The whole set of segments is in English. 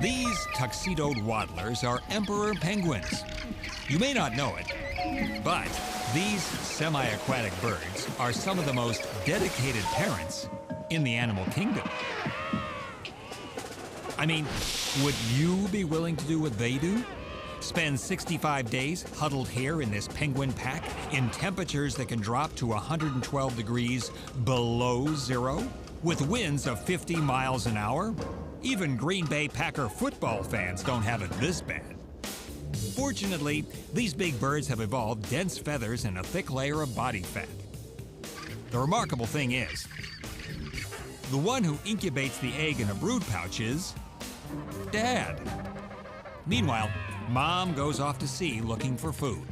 These tuxedoed waddlers are emperor penguins. You may not know it, but these semi-aquatic birds are some of the most dedicated parents in the animal kingdom. I mean, would you be willing to do what they do? Spend 65 days huddled here in this penguin pack in temperatures that can drop to 112 degrees below zero, with winds of 50 miles an hour? Even Green Bay Packer football fans don't have it this bad. Fortunately, these big birds have evolved dense feathers and a thick layer of body fat. The remarkable thing is, the one who incubates the egg in a brood pouch is Dad. Meanwhile, Mom goes off to sea looking for food.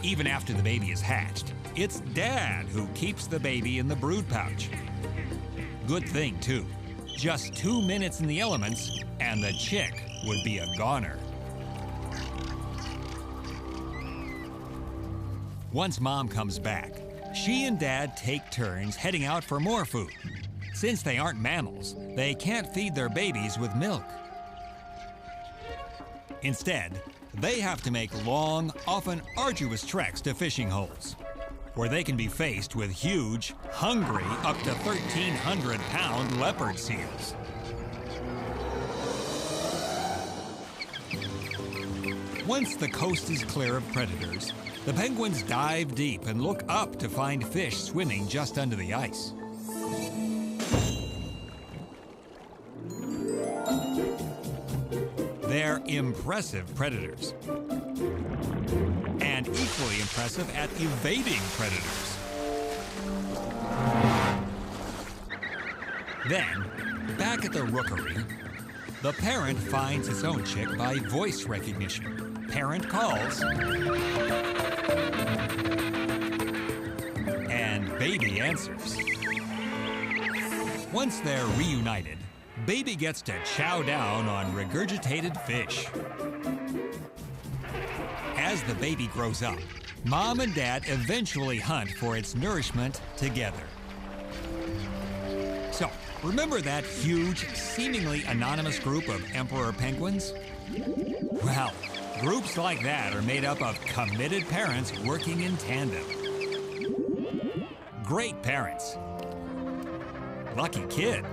Even after the baby is hatched, it's Dad who keeps the baby in the brood pouch. Good thing, too. Just 2 minutes in the elements, and the chick would be a goner. Once Mom comes back, she and Dad take turns heading out for more food. Since they aren't mammals, they can't feed their babies with milk. Instead, they have to make long, often arduous treks to fishing holes, where they can be faced with huge, hungry, up to 1,300-pound leopard seals. Once the coast is clear of predators, the penguins dive deep and look up to find fish swimming just under the ice. They're impressive predators, and equally impressive at evading predators. Then, back at the rookery, the parent finds its own chick by voice recognition. Parent calls, and baby answers. Once they're reunited, baby gets to chow down on regurgitated fish. As the baby grows up, Mom and Dad eventually hunt for its nourishment together. So, remember that huge, seemingly anonymous group of emperor penguins? Well, groups like that are made up of committed parents working in tandem. Great parents. Lucky kid.